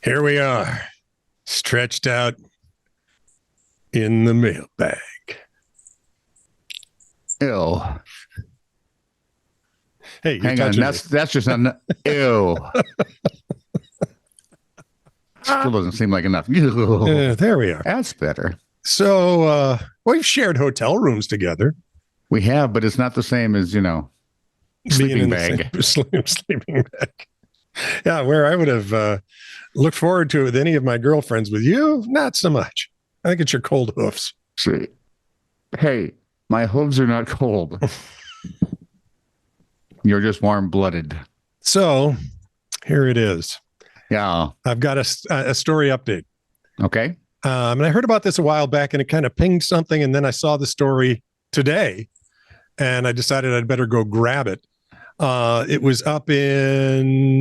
Here we are, stretched out in the mailbag. Ew. Hey, hang on. That's just not ew. Still doesn't seem like enough. There we are. That's better. So we've shared hotel rooms together. We have, but it's not the same as, sleeping bag. Sleeping bag. Yeah, where I would have looked forward to it with any of my girlfriends. With you, not so much. I think it's your cold hoofs. See, hey, my hooves are not cold. You're just warm-blooded. So here it is. Yeah. I've got a story update. Okay. And I heard about this a while back, and it kind of pinged something, and then I saw the story today, and I decided I'd better go grab it. It was up in,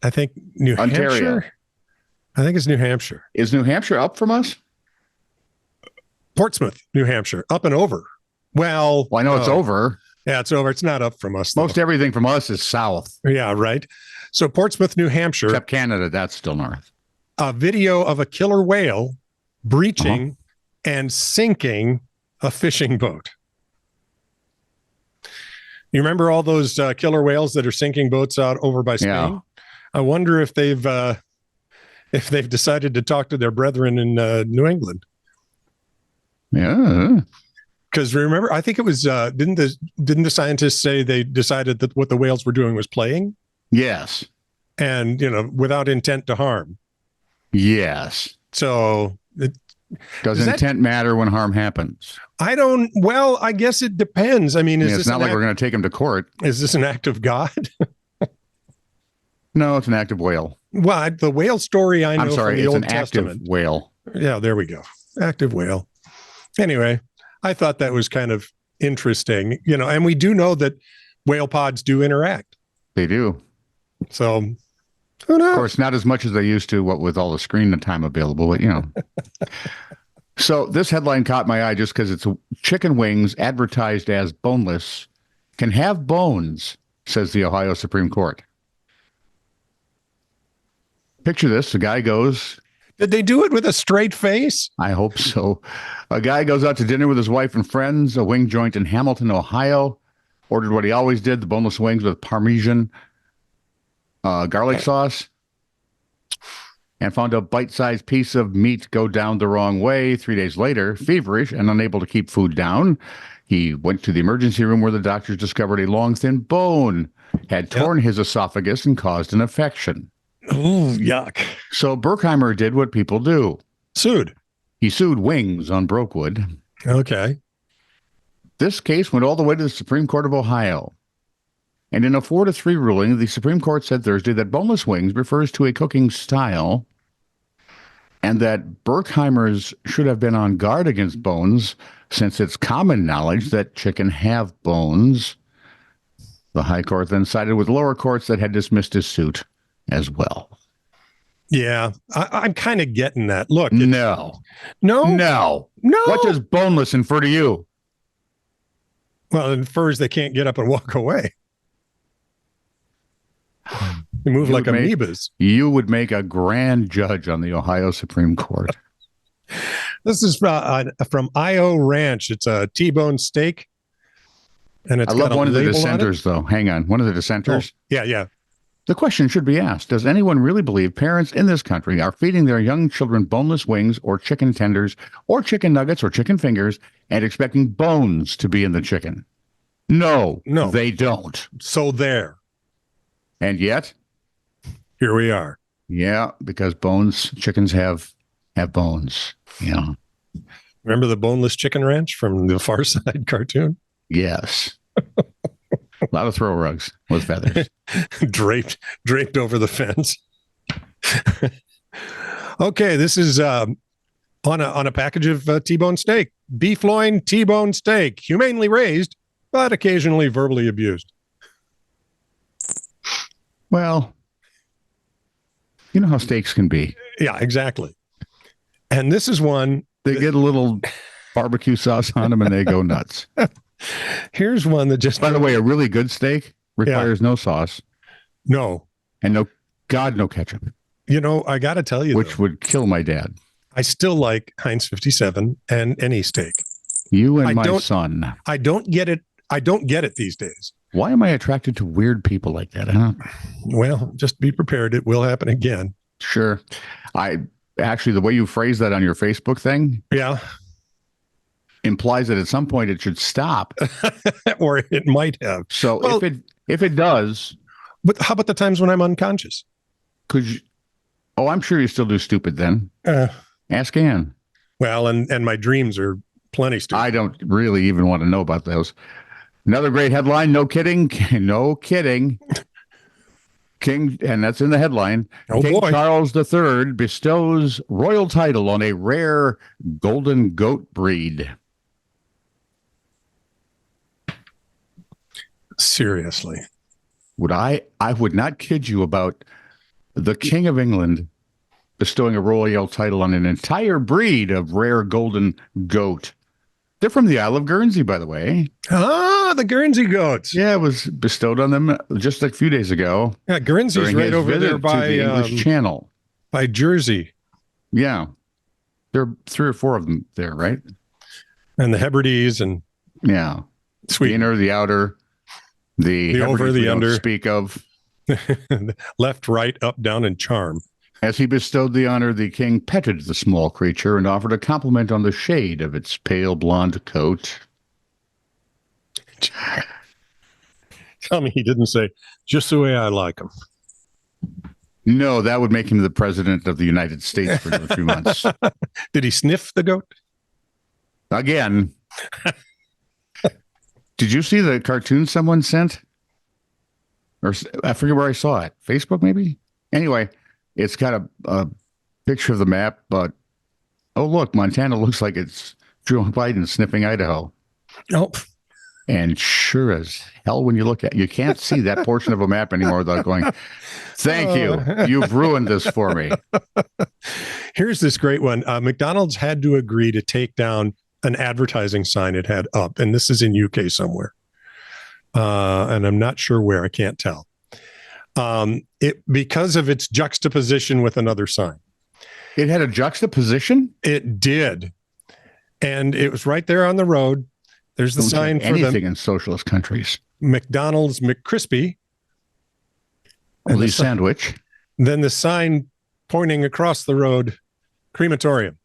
I think, New Ontario. Hampshire. I think it's New Hampshire. Is New Hampshire up from us? Portsmouth, New Hampshire, up and over. Well, I know it's over. Yeah, it's over. It's not up from us, though. Most everything from us is south. Yeah, right. So Portsmouth, New Hampshire. Except Canada, that's still north. A video of a killer whale breaching and sinking a fishing boat. You remember all those killer whales that are sinking boats out over by Spain? Yeah. I wonder if they've decided to talk to their brethren in New England. Yeah. Because remember, I think it was didn't the scientists say they decided that what the whales were doing was playing? Yes. And without intent to harm. Yes. So does intent matter when harm happens? Well, I guess it depends. I mean, it's not like we're going to take him to court. Is this an act of God? No, it's an act of whale. Well, the whale story I know from the Old Testament. Active whale. Yeah, there we go. Active whale. Anyway, I thought that was kind of interesting, and we do know that whale pods do interact. They do. So, who knows? Of course, not as much as they used to, what with all the screen time available, but So this headline caught my eye just because it's chicken wings advertised as boneless can have bones, says the Ohio Supreme Court. Picture this. A guy goes... Did they do it with a straight face? I hope so. A guy goes out to dinner with his wife and friends, a wing joint in Hamilton, Ohio, ordered what he always did, the boneless wings with Parmesan garlic sauce, and found a bite-sized piece of meat go down the wrong way. 3 days later, feverish and unable to keep food down, he went to the emergency room where the doctors discovered a long, thin bone had torn his esophagus and caused an infection. Oh, yuck. So Berkheimer did what people do. Sued. He sued Wings on Brokewood. Okay. This case went all the way to the Supreme Court of Ohio. And in a 4-3 ruling, the Supreme Court said Thursday that boneless wings refers to a cooking style and that Berkheimer's should have been on guard against bones since it's common knowledge that chicken have bones. The High Court then sided with lower courts that had dismissed his suit as well. Yeah, I'm kind of getting that. Look. No. What does boneless infer to you? Well, it infers they can't get up and walk away. They move like amoebas. You would make a grand judge on the Ohio Supreme Court. This is from I.O. Ranch. It's a T-bone steak. And it's I love one of the dissenters, though. Hang on. One of the dissenters? Oh, yeah. The question should be asked, does anyone really believe parents in this country are feeding their young children boneless wings or chicken tenders or chicken nuggets or chicken fingers and expecting bones to be in the chicken? No, they don't. So there. And yet? Here we are. Yeah, because chickens have bones. Yeah. Remember the Boneless Chicken Ranch from the Far Side cartoon? Yes. A lot of throw rugs with feathers. draped over the fence. Okay, this is on a package of T-bone steak. Beef loin T-bone steak, humanely raised, but occasionally verbally abused. Well, you know how steaks can be. Yeah, exactly. And this is one. They get a little barbecue sauce on them and they go nuts. Here's one that just... By the way, a really good steak requires no sauce. No. And God, no ketchup. I got to tell you, which would kill my dad. I still like Heinz 57 and any steak. You and my son. I don't get it. I don't get it these days. Why am I attracted to weird people like that? Well, just be prepared. It will happen again. Sure. Actually, the way you phrase that on your Facebook thing, implies that at some point it should stop, or it might have. So if it does, but how about the times when I'm unconscious? I'm sure you still do stupid then. Ask Ann. Well, and my dreams are plenty stupid. I don't really even want to know about those. Another great headline. No kidding. No kidding. King, and that's in the headline. King Charles III bestows royal title on a rare golden goat breed. Seriously. I would not kid you about the King of England bestowing a royal title on an entire breed of rare golden goat. They're from the Isle of Guernsey, by the way. Ah, the Guernsey goats. Yeah, it was bestowed on them just a few days ago. Yeah, Guernsey's right over there by the English Channel. By Jersey. Yeah. There are 3 or 4 of them there, right? And the Hebrides and the inner, the outer, the over, the under. Speak of. Left, right, up, down, and charm. As he bestowed the honor, the king petted the small creature and offered a compliment on the shade of its pale blonde coat. Tell me he didn't say, just the way I like him. No, that would make him the president of the United States for a few months. Did he sniff the goat? Again. Did you see the cartoon someone sent? Or I forget where I saw it. Facebook, maybe? Anyway, it's got a picture of the map, but look, Montana looks like it's Joe Biden sniffing Idaho. Oh. And sure as hell, when you look at it, you can't see that portion of a map anymore without going, thank you. You've ruined this for me. Here's this great one. McDonald's had to agree to take down an advertising sign it had up, and this is in UK somewhere. And I'm not sure where. I can't tell. Because of its juxtaposition with another sign. It had a juxtaposition? It did. And it was right there on the road. There's the sign for anything in socialist countries. McDonald's McCrispy. And the sandwich. Then the sign pointing across the road, crematorium.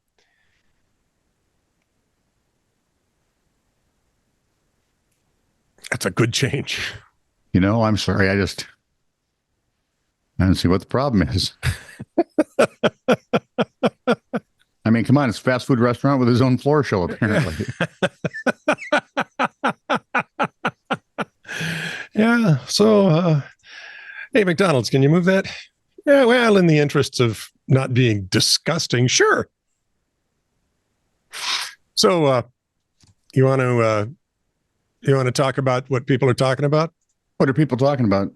That's a good change. I'm sorry. I don't see what the problem is. I mean, come on. It's a fast food restaurant with his own floor show, apparently. Yeah. So, hey, McDonald's, can you move that? Yeah, well, in the interests of not being disgusting, sure. So, you want to talk about what people are talking about? What are people talking about?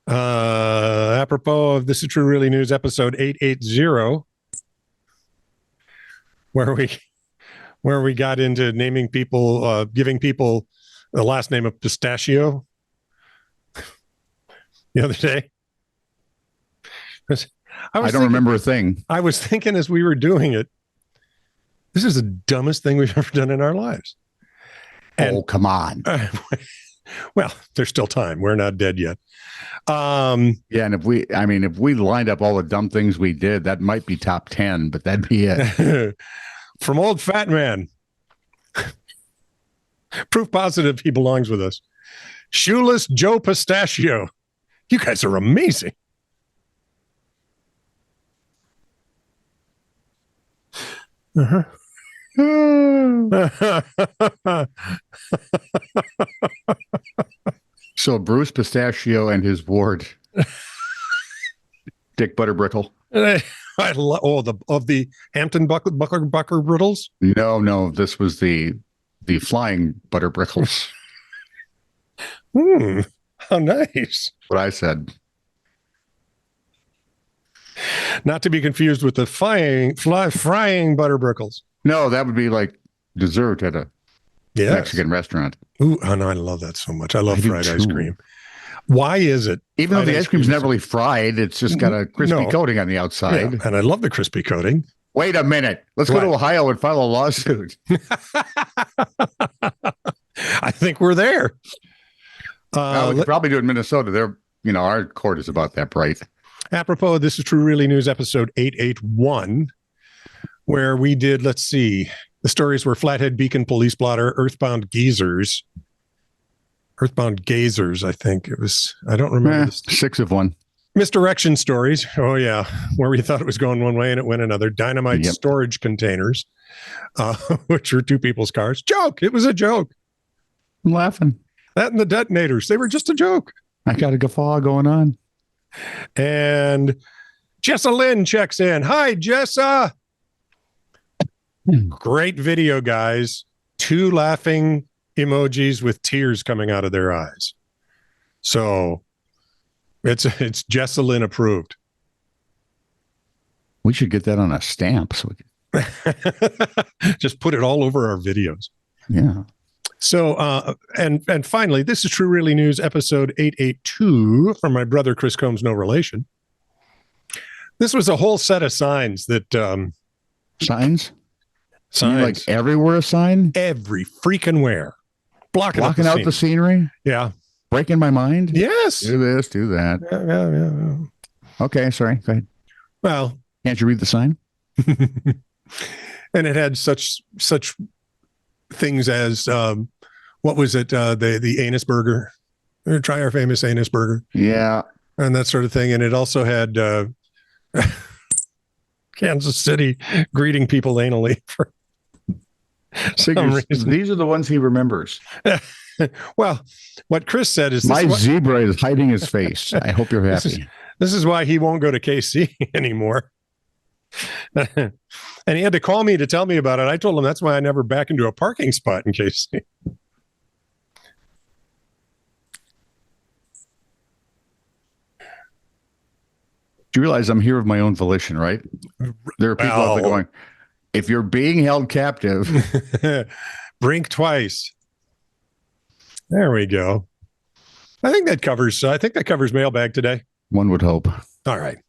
Apropos of This Is True Really News episode 880, where we got into naming people, giving people the last name of Pistachio the other day. I don't remember a thing. I was thinking as we were doing it, this is the dumbest thing we've ever done in our lives. And, come on. Well, there's still time. We're not dead yet. And if we lined up all the dumb things we did, that might be top 10, but that'd be it. From OldFatMan. Proof positive he belongs with us. Shoeless Joe Pistachio. You guys are amazing. Uh-huh. So Bruce Pistachio and his ward, Dick Butterbrickle. I love of the Hampton Bucker Brittles. No, this was the flying Butterbrickles. How nice. What I said. Not to be confused with the frying Butterbrickles. No, that would be like dessert at a Mexican restaurant. Ooh, oh no, I love that so much. I love fried ice cream. Why is it? Even though the ice cream's never really fried, it's just got a crispy coating on the outside. Yeah, and I love the crispy coating. Wait a minute. Let's go to Ohio and file a lawsuit. I think we're there. We could probably do it in Minnesota. They're, our court is about that bright. Apropos, this is True Really News episode 881, where we did, let's see, the stories were Flathead Beacon Police Blotter, Earthbound Gazers, I think it was. I don't remember. 6 of 1. Misdirection stories. Oh, yeah. Where we thought it was going one way and it went another. Dynamite storage containers, which were 2 people's cars. Joke. It was a joke. I'm laughing. That and the detonators. They were just a joke. I got a guffaw going on. And JessaLynn checks in. Hi, Jessa. Great video, guys. 2 laughing emojis with tears coming out of their eyes. So it's JessaLynn approved. We should get that on a stamp so we can just put it all over our videos. Yeah. So and finally, this is True Really News episode 882 from my brother Chris Combs, no relation. This was a whole set of signs that signs like everywhere a sign, every freaking where. Blocking out the scenery. Yeah. Breaking my mind. Yes. Do this, do that. Yeah. Okay, sorry. Go ahead. Well, can't you read the sign? And it had such things as what was it? The anus burger. Try our famous anus burger. Yeah. And that sort of thing. And it also had Kansas City greeting people anally for some reason. These are the ones he remembers. Well, what Chris said is my zebra is hiding his face. I hope you're happy. This is why he won't go to KC anymore. And he had to call me to tell me about it. I told him that's why I never back into a parking spot in KC. Do you realize I'm here of my own volition, right? There are people out there going, if you're being held captive, blink twice. There we go. I think that covers mailbag today. One would hope. All right.